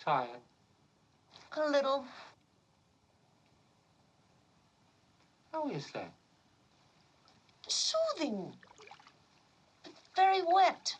tired? A little. How is that? Soothing. But very wet.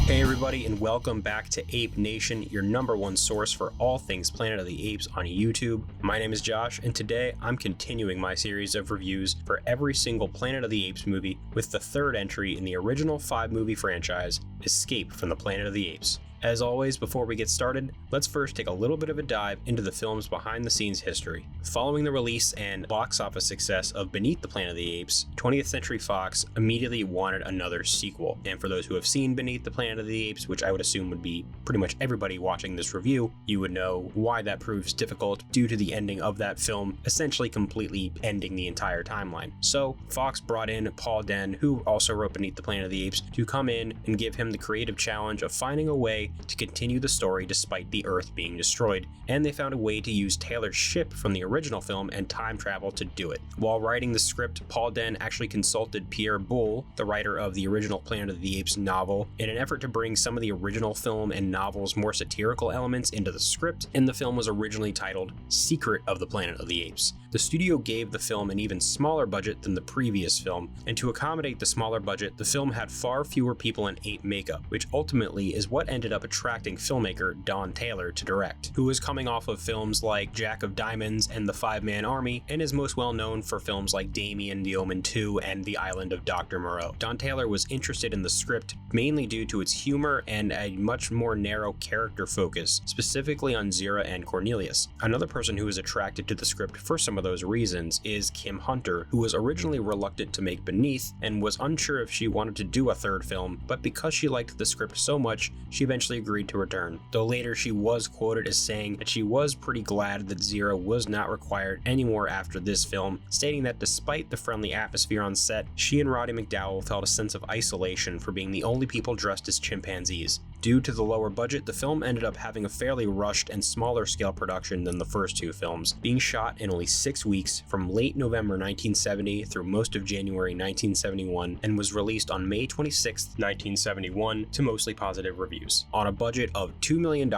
Hey everybody, and welcome back to Ape Nation, your number one source for all things Planet of the Apes on YouTube. My name is Josh, and today I'm continuing my series of reviews for every single Planet of the Apes movie with the third entry in the original 5-movie franchise, Escape from the Planet of the Apes. As always, before we get started, let's first take a little bit of a dive into the film's behind-the-scenes history. Following the release and box office success of Beneath the Planet of the Apes, 20th Century Fox immediately wanted another sequel. And for those who have seen Beneath the Planet of the Apes, which I would assume would be pretty much everybody watching this review, you would know why that proves difficult due to the ending of that film essentially completely ending the entire timeline. So Fox brought in Paul Den, who also wrote Beneath the Planet of the Apes, to come in and give him the creative challenge of finding a way to continue the story despite the Earth being destroyed, and they found a way to use Taylor's ship from the original film and time travel to do it. While writing the script, Paul Den actually consulted Pierre Boulle, the writer of the original Planet of the Apes novel, in an effort to bring some of the original film and novel's more satirical elements into the script, and the film was originally titled Secret of the Planet of the Apes. The studio gave the film an even smaller budget than the previous film, and to accommodate the smaller budget, the film had far fewer people in ape makeup, which ultimately is what ended up attracting filmmaker Don Taylor to direct, who was coming off of films like Jack of Diamonds and The Five-Man Army, and is most well known for films like Damien, The Omen 2, and The Island of Dr. Moreau. Don Taylor was interested in the script mainly due to its humor and a much more narrow character focus, specifically on Zira and Cornelius. Another person who was attracted to the script for some of those reasons is Kim Hunter, who was originally reluctant to make Beneath and was unsure if she wanted to do a third film, but because she liked the script so much, she eventually agreed to return, though later she was quoted as saying that she was pretty glad that Zira was not required anymore after this film, stating that despite the friendly atmosphere on set, she and Roddy McDowall felt a sense of isolation for being the only people dressed as chimpanzees. Due to the lower budget, the film ended up having a fairly rushed and smaller scale production than the first two films, being shot in only 6 weeks from late November 1970 through most of January 1971, and was released on May 26, 1971 to mostly positive reviews, on a budget of $2 million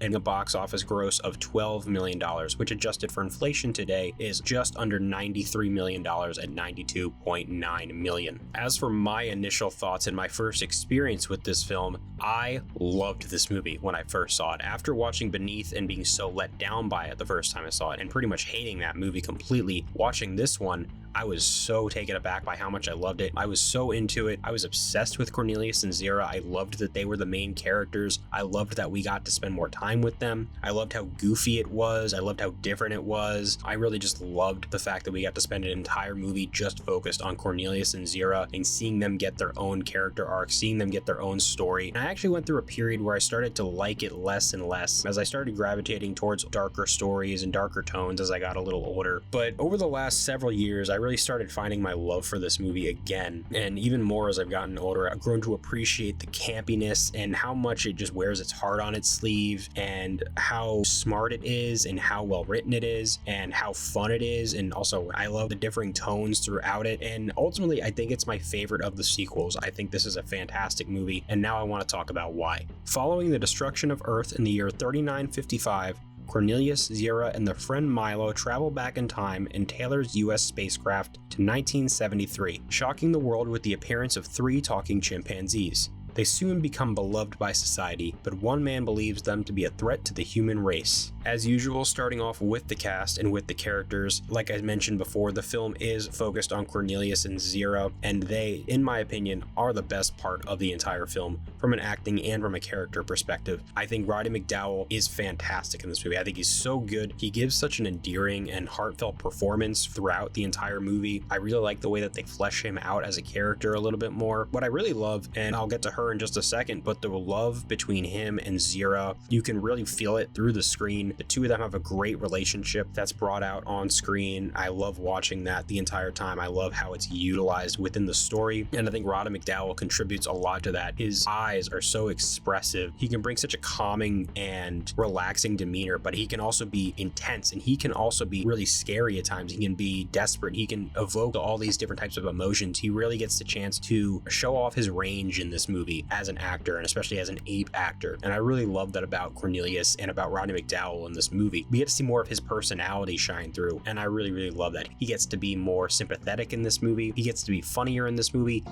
and a box office gross of $12 million, which adjusted for inflation today is just under $93 million at $92.9 million. As for my initial thoughts and my first experience with this film, I loved this movie when I first saw it. After watching Beneath and being so let down by it the first time I saw it and pretty much hating that movie completely, watching this one, I was so taken aback by how much I loved it. I was so into it. I was obsessed with Cornelius and Zira. I loved that they were the main characters. I loved that we got to spend more time with them. I loved how goofy it was. I loved how different it was. I really just loved the fact that we got to spend an entire movie just focused on Cornelius and Zira and seeing them get their own character arc, seeing them get their own story. And I actually went through a period where I started to like it less and less as I started gravitating towards darker stories and darker tones as I got a little older. But over the last several years, I really started finding my love for this movie again, and even more as I've gotten older. I've grown to appreciate the campiness and how much it just wears its heart on its sleeve, and how smart it is, and how well written it is, and how fun it is, and also I love the differing tones throughout it, and ultimately I think it's my favorite of the sequels. I think this is a fantastic movie, and now I want to talk about why. Following the destruction of Earth in the year 3955, Cornelius, Zira, and their friend Milo travel back in time in Taylor's US spacecraft to 1973, shocking the world with the appearance of 3 talking chimpanzees. They soon become beloved by society, but one man believes them to be a threat to the human race. As usual, starting off with the cast and with the characters, like I mentioned before, the film is focused on Cornelius and Zira, and they, in my opinion, are the best part of the entire film from an acting and from a character perspective. I think Roddy McDowall is fantastic in this movie. I think he's so good. He gives such an endearing and heartfelt performance throughout the entire movie. I really like the way that they flesh him out as a character a little bit more. What I really love, and I'll get to her her in just a second, but the love between him and Zira, you can really feel it through the screen. The two of them have a great relationship that's brought out on screen. I love watching that the entire time. I love how it's utilized within the story, and I think Roddy McDowall contributes a lot to that. His eyes are so expressive. He can bring such a calming and relaxing demeanor, but he can also be intense, and he can also be really scary at times. He can be desperate. He can evoke all these different types of emotions. He really gets the chance to show off his range in this movie as an actor, and especially as an ape actor. And I really love that about Cornelius and about Roddy McDowall in this movie. We get to see more of his personality shine through, and I really, really love that. He gets to be more sympathetic in this movie. He gets to be funnier in this movie.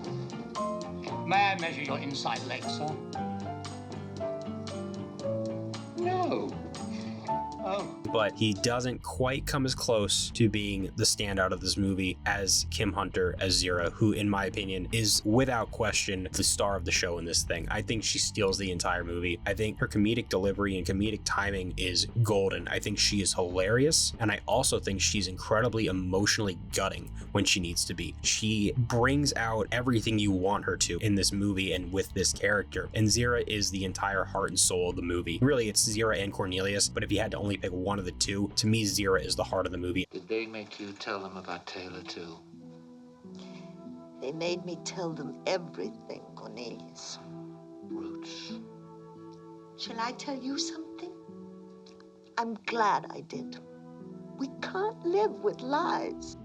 May I measure your inside leg, sir? No. Oh. But he doesn't quite come as close to being the standout of this movie as Kim Hunter as Zira, who in my opinion is without question the star of the show in this thing. I think she steals the entire movie. I think her comedic delivery and comedic timing is golden. I think she is hilarious, and I also think she's incredibly emotionally gutting when she needs to be. She brings out everything you want her to in this movie and with this character, and Zira is the entire heart and soul of the movie. Really, it's Zira and Cornelius, but if you had to only pick one of the two, to me Zira is the heart of the movie. Did they make you tell them about Taylor too? They made me tell them everything, Cornelius. Roots. Shall I tell you something? I'm glad I did. We can't live with lies.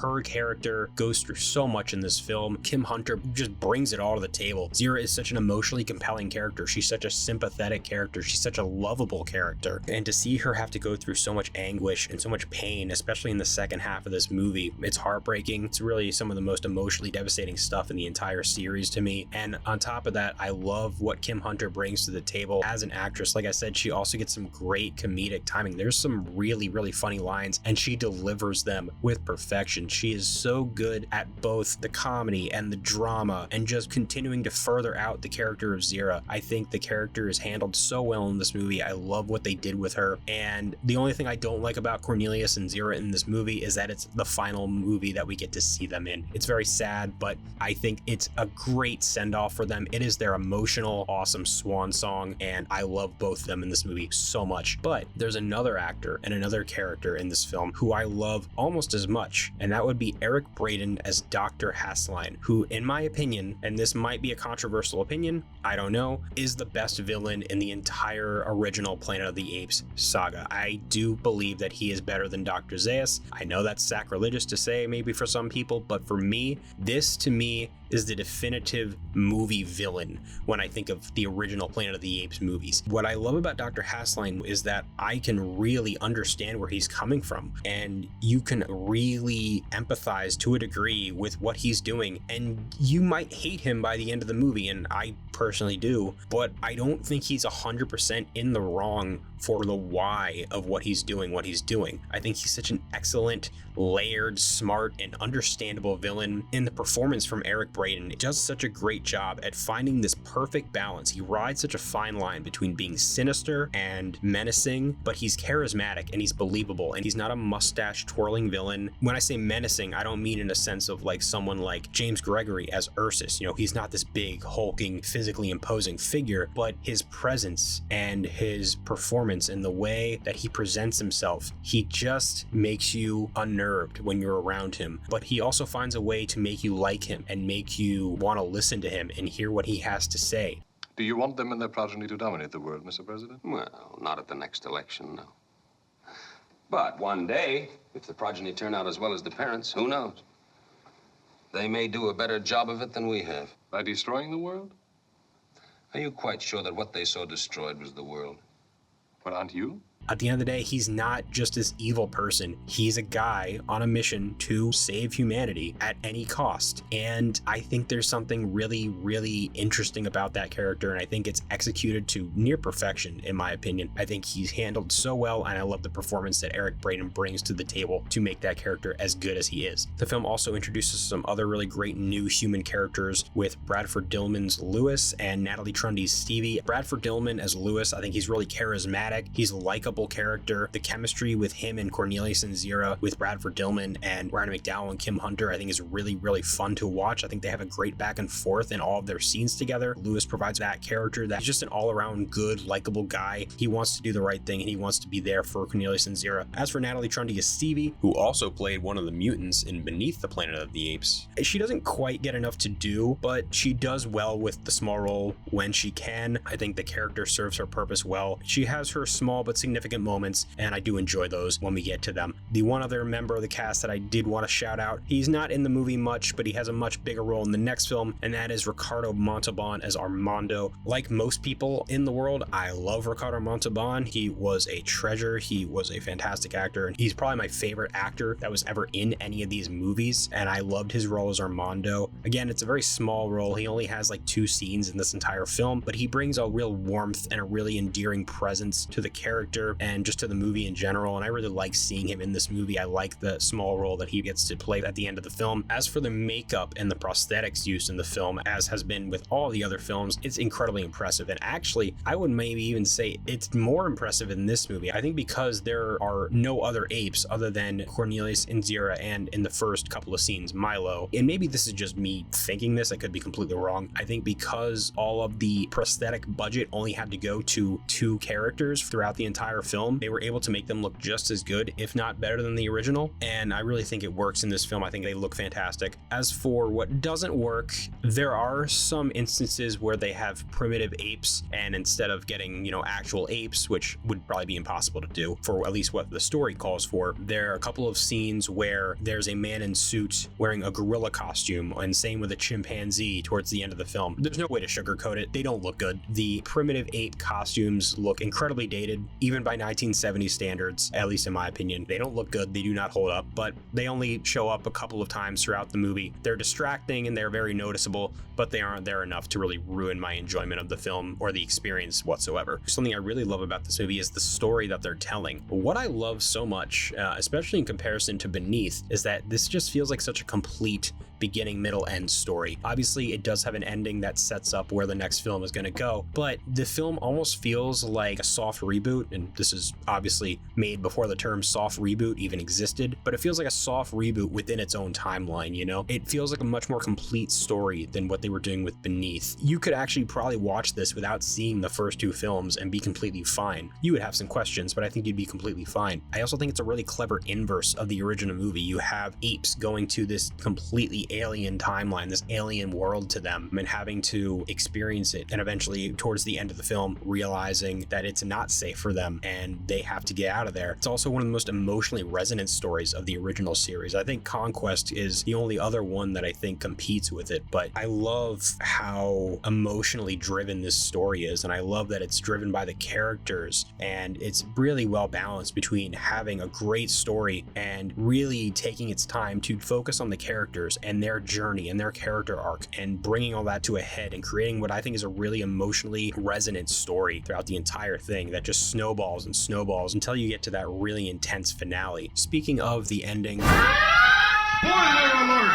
Her character goes through so much in this film. Kim Hunter just brings it all to the table. Zira is such an emotionally compelling character. She's such a sympathetic character. She's such a lovable character. And to see her have to go through so much anguish and so much pain, especially in the second half of this movie, it's heartbreaking. It's really some of the most emotionally devastating stuff in the entire series to me. And on top of that, I love what Kim Hunter brings to the table as an actress. Like I said, she also gets some great comedic timing. There's some really, really funny lines, and she delivers them with perfection. She is so good at both the comedy and the drama and just continuing to further out the character of Zira. I think the character is handled so well in this movie. I love what they did with her. And the only thing I don't like about Cornelius and Zira in this movie is that it's the final movie that we get to see them in. It's very sad, but I think it's a great send-off for them. It is their emotional, awesome swan song, and I love both of them in this movie so much. But there's another actor and another character in this film who I love almost as much, and that would be Eric Braeden as Dr. Hassline, who, in my opinion, and this might be a controversial opinion, I don't know, is the best villain in the entire original Planet of the Apes saga. I do believe that he is better than Dr. Zaius. I know that's sacrilegious to say maybe for some people, but for me, this to me is the definitive movie villain when I think of the original Planet of the Apes movies. What I love about Dr. Hassline is that I can really understand where he's coming from, and you can really empathize to a degree with what he's doing, and you might hate him by the end of the movie, and I personally do, but I don't think he's 100% in the wrong for the why of what he's doing. I think he's such an excellent, layered, smart, and understandable villain. In the performance from Eric Braeden, it does such a great job at finding this perfect balance. He rides such a fine line between being sinister and menacing, but he's charismatic and he's believable, and he's not a mustache twirling villain. When I say menacing, I don't mean in a sense of like someone like James Gregory as Ursus. You know, he's not this big, hulking, physically imposing figure, but his presence and his performance and the way that he presents himself, he just makes you unnerved when you're around him. But he also finds a way to make you like him and make you want to listen to him and hear what he has to say. Do you want them and their progeny to dominate the world, Mr. President? Well, not at the next election, no. But one day, if the progeny turn out as well as the parents, who knows? They may do a better job of it than we have. By destroying the world? Are you quite sure that what they saw destroyed was the world? But aren't you? At the end of the day, he's not just this evil person. He's a guy on a mission to save humanity at any cost. And I think there's something really, really interesting about that character, and I think it's executed to near perfection, in my opinion. I think he's handled so well, and I love the performance that Eric Braeden brings to the table to make that character as good as he is. The film also introduces some other really great new human characters with Bradford Dillman's Lewis and Natalie Trundy's Stevie. Bradford Dillman as Lewis, I think he's really charismatic. He's likable. likable character. The chemistry with him and Cornelius and Zira, with Bradford Dillman and Ryan McDowell and Kim Hunter, I think is really, really fun to watch. I think they have a great back and forth in all of their scenes together. Lewis provides that character that's just an all-around good, likable guy. He wants to do the right thing and he wants to be there for Cornelius and Zira. As for Natalie Trundy as Stevie, who also played one of the mutants in Beneath the Planet of the Apes, she doesn't quite get enough to do, but she does well with the small role when she can. I think the character serves her purpose well. She has her small but significant moments, and I do enjoy those when we get to them. The one other member of the cast that I did want to shout out, he's not in the movie much, but he has a much bigger role in the next film, and that is Ricardo Montalban as Armando. Like most people in the world, I love Ricardo Montalban. He was a treasure. He was a fantastic actor, and he's probably my favorite actor that was ever in any of these movies, and I loved his role as Armando. Again, it's a very small role. He only has like 2 scenes in this entire film, but he brings a real warmth and a really endearing presence to the character and just to the movie in general, and I really like seeing him in this movie. I like the small role that he gets to play at the end of the film. As for the makeup and the prosthetics used in the film, as has been with all the other films, it's incredibly impressive, and actually I would maybe even say it's more impressive in this movie. I think because there are no other apes other than Cornelius and Zira, and in the first couple of scenes Milo, and maybe this is just me thinking this, I could be completely wrong. I think because all of the prosthetic budget only had to go to 2 characters throughout the entire film, they were able to make them look just as good, if not better than the original, and I really think it works in this film. I think they look fantastic. As for what doesn't work, there are some instances where they have primitive apes, and instead of getting, actual apes, which would probably be impossible to do for at least what the story calls for, there are a couple of scenes where there's a man in suit wearing a gorilla costume, and same with a chimpanzee towards the end of the film. There's no way to sugarcoat it. They don't look good. The primitive ape costumes look incredibly dated, even by 1970s standards, at least in my opinion. They don't look good. They do not hold up, but they only show up a couple of times throughout the movie. They're distracting and they're very noticeable, but they aren't there enough to really ruin my enjoyment of the film or the experience whatsoever. Something I really love about this movie is the story that they're telling. What I love so much, especially in comparison to Beneath, is that this just feels like such a complete beginning, middle, end story. Obviously, it does have an ending that sets up where the next film is going to go, but the film almost feels like a soft reboot, and this is obviously made before the term soft reboot even existed, but it feels like a soft reboot within its own timeline, It feels like a much more complete story than what they were doing with Beneath. You could actually probably watch this without seeing the first 2 films and be completely fine. You would have some questions, but I think you'd be completely fine. I also think it's a really clever inverse of the original movie. You have apes going to this completely alien timeline, this alien world to them, and having to experience it, and eventually towards the end of the film realizing that it's not safe for them and they have to get out of there. It's also one of the most emotionally resonant stories of the original series. I think Conquest is the only other one that I think competes with it, but I love how emotionally driven this story is, and I love that it's driven by the characters, and it's really well balanced between having a great story and really taking its time to focus on the characters and their journey and their character arc, and bringing all that to a head and creating what I think is a really emotionally resonant story throughout the entire thing that just snowballs and snowballs until you get to that really intense finale. Speaking of the ending, Spoiler alert!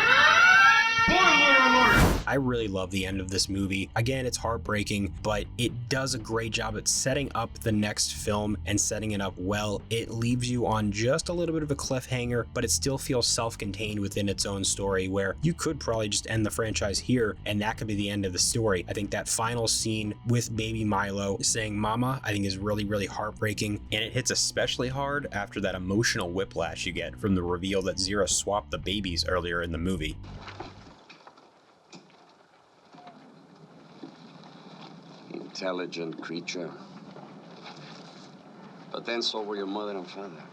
Spoiler alert! I really love the end of this movie. Again, it's heartbreaking, but it does a great job at setting up the next film and setting it up well. It leaves you on just a little bit of a cliffhanger, but it still feels self-contained within its own story, where you could probably just end the franchise here and that could be the end of the story. I think that final scene with baby Milo saying mama, I think is really, really heartbreaking, and it hits especially hard after that emotional whiplash you get from the reveal that Zira swapped the babies earlier in the movie. Intelligent creature. But then so were your mother and father.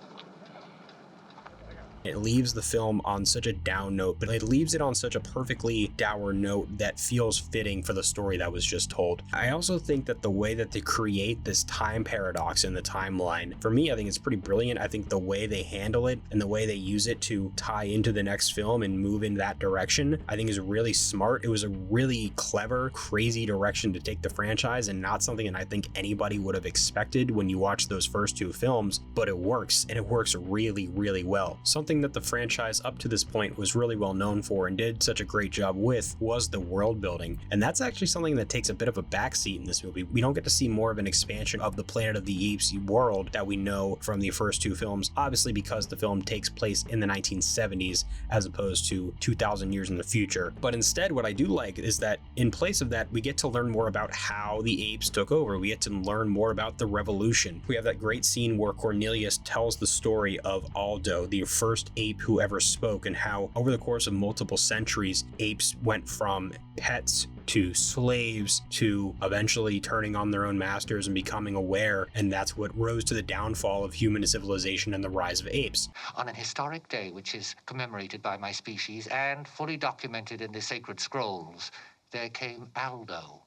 It leaves the film on such a down note, but it leaves it on such a perfectly dour note that feels fitting for the story that was just told. I also think that the way that they create this time paradox in the timeline, for me, I think it's pretty brilliant. I think the way they handle it and the way they use it to tie into the next film and move in that direction, I think is really smart. It was a really clever, crazy direction to take the franchise, and not something that I think anybody would have expected when you watch those first 2 films, but it works, and it works really, really well. Something something that the franchise up to this point was really well known for and did such a great job with was the world building. And that's actually something that takes a bit of a backseat in this movie. We don't get to see more of an expansion of the Planet of the Apes world that we know from the first two films, obviously because the film takes place in the 1970s as opposed to 2,000 years in the future. But instead, what I do like is that in place of that, we get to learn more about how the apes took over. We get to learn more about the revolution. We have that great scene where Cornelius tells the story of Aldo, the first ape who ever spoke, and how over the course of multiple centuries, apes went from pets to slaves to eventually turning on their own masters and becoming aware, and that's what rose to the downfall of human civilization and the rise of apes. On an historic day which is commemorated by my species and fully documented in the sacred scrolls, there came Aldo.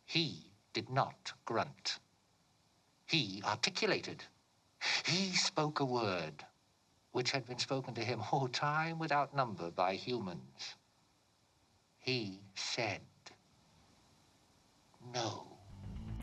He did not grunt. He articulated. He spoke a word which had been spoken to him all time without number by humans. He said, no.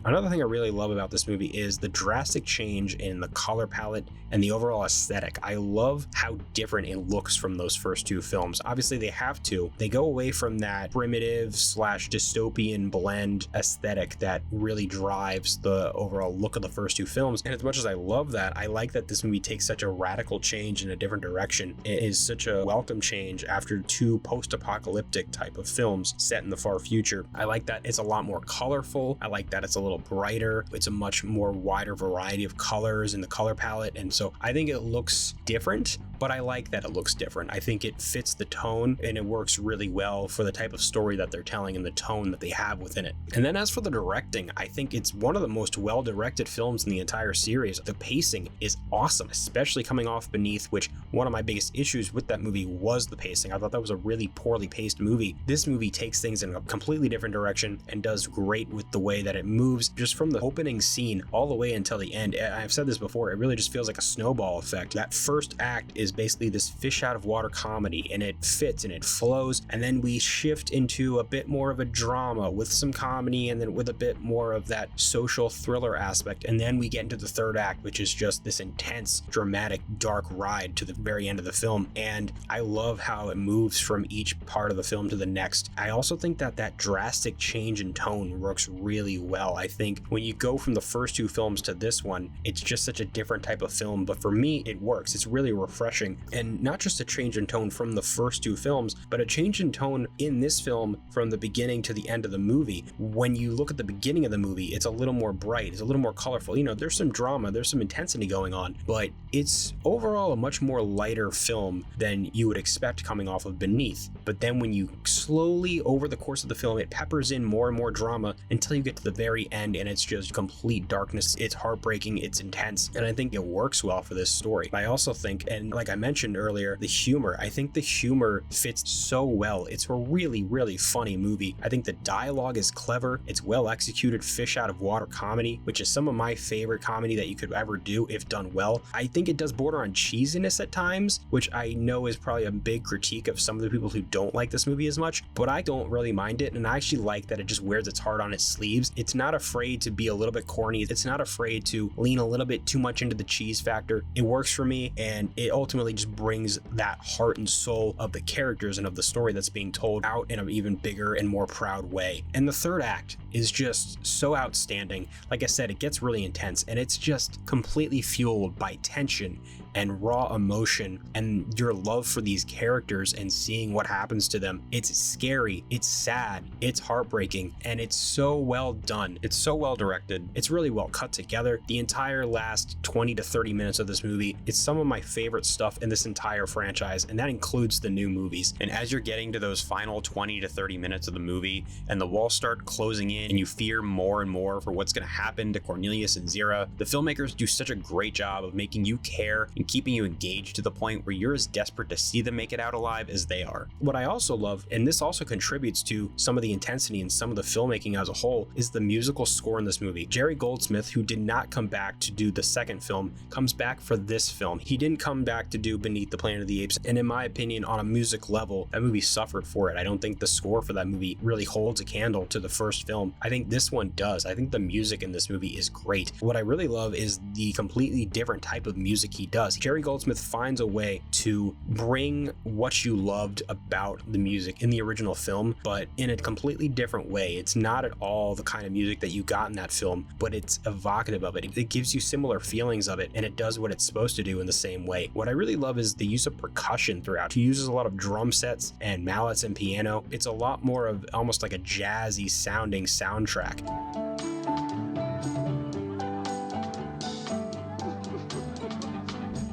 Another thing I really love about this movie is the drastic change in the color palette and the overall aesthetic. I love how different it looks from those first two films. Obviously, they have to. They go away from that primitive / dystopian blend aesthetic that really drives the overall look of the first two films. And as much as I love that, I like that this movie takes such a radical change in a different direction. It is such a welcome change after two post-apocalyptic type of films set in the far future. I like that it's a lot more colorful. I like that it's a little brighter. It's a much more wider variety of colors in the color palette, and so I think it looks different, but I like that it looks different. I think it fits the tone and it works really well for the type of story that they're telling and the tone that they have within it. And then as for the directing, I think it's one of the most well-directed films in the entire series. The pacing is awesome, especially coming off Beneath, which one of my biggest issues with that movie was the pacing. I thought that was a really poorly paced movie. This movie takes things in a completely different direction and does great with the way that it moves, just from the opening scene all the way until the end. I've said this before, it really just feels like a snowball effect. That first act is basically this fish out of water comedy, and it fits and it flows, and then we shift into a bit more of a drama with some comedy and then with a bit more of that social thriller aspect, and then we get into the third act, which is just this intense, dramatic, dark ride to the very end of the film. And I love how it moves from each part of the film to the next. I also think that that drastic change in tone works really well. I think when you go from the first two films to this one, it's just such a different type of film, but for me it works. It's really refreshing, and not just a change in tone from the first two films, but a change in tone in this film from the beginning to the end of the movie. When you look at the beginning of the movie, it's a little more bright, it's a little more colorful. You know, there's some drama, there's some intensity going on, but it's overall a much more lighter film than you would expect coming off of Beneath. But then when you slowly, over the course of the film, it peppers in more and more drama until you get to the very end, and it's just complete darkness. It's heartbreaking, it's intense, and I think it works well for this story. I also think, and like I mentioned earlier, the humor. I think the humor fits so well. It's a really, really funny movie. I think the dialogue is clever. It's well executed fish out of water comedy, which is some of my favorite comedy that you could ever do if done well. I think it does border on cheesiness at times, which I know is probably a big critique of some of the people who don't like this movie as much, but I don't really mind it, and I actually like that it just wears its heart on its sleeves. It's not afraid to be a little bit corny. It's not afraid to lean a little bit too much into the cheese factor. It works for me, and it ultimately just brings that heart and soul of the characters and of the story that's being told out in an even bigger and more proud way. And the third act is just so outstanding. Like I said, it gets really intense, and it's just completely fueled by tension and raw emotion and your love for these characters and seeing what happens to them. It's scary, it's sad, it's heartbreaking, and it's so well done. It's so well directed. It's really well cut together. The entire last 20 to 30 minutes of this movie, it's some of my favorite stuff in this entire franchise, and that includes the new movies. And as you're getting to those final 20 to 30 minutes of the movie and the walls start closing in and you fear more and more for what's going to happen to Cornelius and Zira, the filmmakers do such a great job of making you care and keeping you engaged to the point where you're as desperate to see them make it out alive as they are. What I also love, and this also contributes to some of the intensity and some of the filmmaking as a whole, is the musical score in this movie. Jerry Goldsmith, who did not come back to do the second film, comes back for this film. He didn't come back to do Beneath the Planet of the Apes, and in my opinion, on a music level, that movie suffered for it. I don't think the score for that movie really holds a candle to the first film. I think this one does. I think the music in this movie is great. What I really love is the completely different type of music he does. Jerry Goldsmith finds a way to bring what you loved about the music in the original film, but in a completely different way. It's not at all the kind of music that you got in that film, but it's evocative of it. It gives you similar feelings of it, and it does what it's supposed to do in the same way. What I really love is the use of percussion throughout. He uses a lot of drum sets and mallets and piano. It's a lot more of almost like a jazzy sounding soundtrack.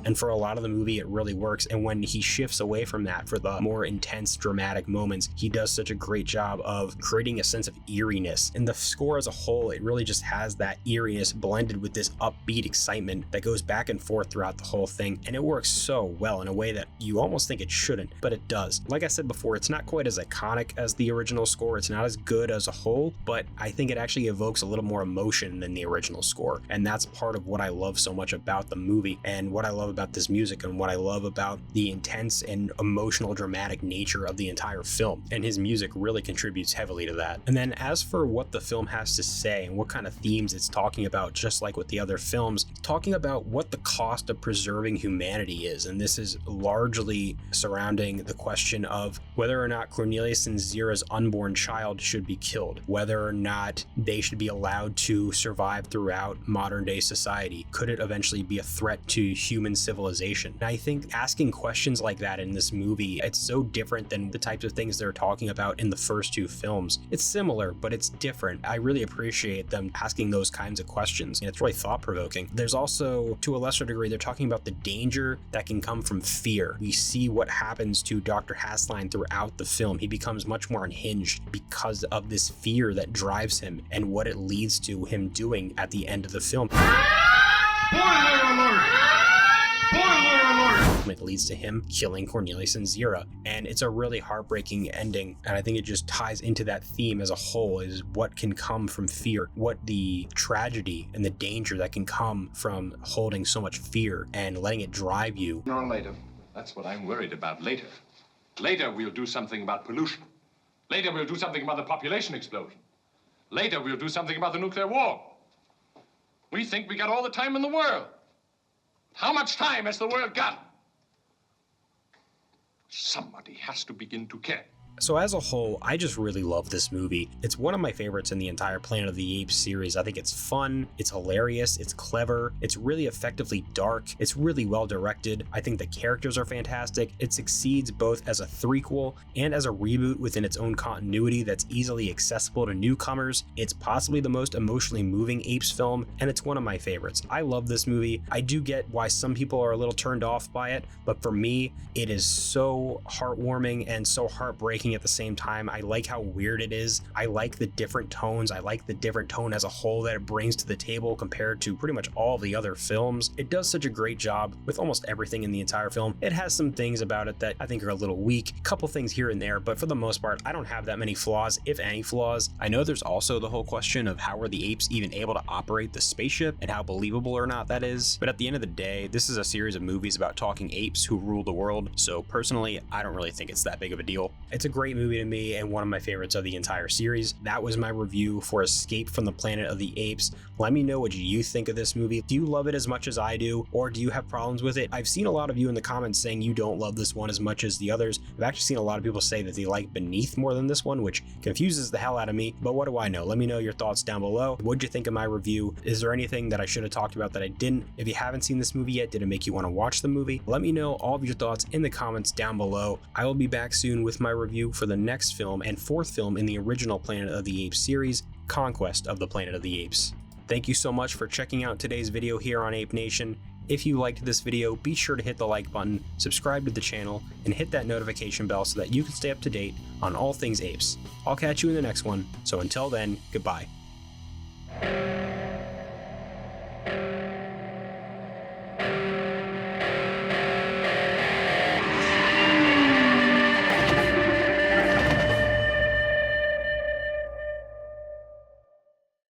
And for a lot of the movie, it really works. And when he shifts away from that for the more intense, dramatic moments, he does such a great job of creating a sense of eeriness. And the score as a whole, it really just has that eeriness blended with this upbeat excitement that goes back and forth throughout the whole thing. And it works so well in a way that you almost think it shouldn't, but it does. Like I said before, it's not quite as iconic as the original score. It's not as good as a whole, but I think it actually evokes a little more emotion than the original score. And that's part of what I love so much about the movie, and what I love about this music, and what I love about the intense and emotional, dramatic nature of the entire film. And his music really contributes heavily to that. And then as for what the film has to say and what kind of themes it's talking about, just like with the other films, talking about what the cost of preserving humanity is. And this is largely surrounding the question of whether or not Cornelius and Zira's unborn child should be killed, whether or not they should be allowed to survive throughout modern day society. Could it eventually be a threat to human civilization? And I think asking questions like that in this movie, it's so different than the types of things they're talking about in the first two films. It's similar, but it's different. I really appreciate them asking those kinds of questions, and it's really thought-provoking. There's also, to a lesser degree, they're talking about the danger that can come from fear. We see what happens to Dr. Hassline throughout the film. He becomes much more unhinged because of this fear that drives him and what it leads to him doing at the end of the film. Spoiler alert! Spoiler alert! It leads to him killing Cornelius and Zira, and it's a really heartbreaking ending, and I think it just ties into that theme as a whole, is what can come from fear, what the tragedy and the danger that can come from holding so much fear and letting it drive you. Or later. That's what I'm worried about. Later. Later we'll do something about pollution. Later we'll do something about the population explosion. Later we'll do something about the nuclear war. We think we got all the time in the world. How much time has the world got? Somebody has to begin to care. So as a whole, I just really love this movie. It's one of my favorites in the entire Planet of the Apes series. I think it's fun, it's hilarious, it's clever, it's really effectively dark, it's really well directed. I think the characters are fantastic. It succeeds both as a threequel and as a reboot within its own continuity that's easily accessible to newcomers. It's possibly the most emotionally moving Apes film, and it's one of my favorites. I love this movie. I do get why some people are a little turned off by it, but for me, it is so heartwarming and so heartbreaking at the same time. I like how weird it is. I like the different tones. I like the different tone as a whole that it brings to the table compared to pretty much all the other films. It does such a great job with almost everything in the entire film. It has some things about it that I think are a little weak, a couple things here and there, but for the most part, I don't have that many flaws, if any flaws. I know there's also the whole question of how are the apes even able to operate the spaceship and how believable or not that is. But at the end of the day, this is a series of movies about talking apes who rule the world. So personally, I don't really think it's that big of a deal. It's a great movie to me and one of my favorites of the entire series. That was my review for Escape from the Planet of the Apes. Let me know what you think of this movie. Do you love it as much as I do, or do you have problems with it? I've seen a lot of you in the comments saying you don't love this one as much as the others. I've actually seen a lot of people say that they like Beneath more than this one, which confuses the hell out of me, but what do I know? Let me know your thoughts down below. What'd you think of my review? Is there anything that I should have talked about that I didn't? If you haven't seen this movie yet, did it make you want to watch the movie? Let me know all of your thoughts in the comments down below. I will be back soon with my review for the next film and fourth film in the original Planet of the Apes series, Conquest of the Planet of the Apes. Thank you so much for checking out today's video here on Ape Nation. If you liked this video, be sure to hit the like button, subscribe to the channel, and hit that notification bell so that you can stay up to date on all things apes. I'll catch you in the next one, so until then, goodbye.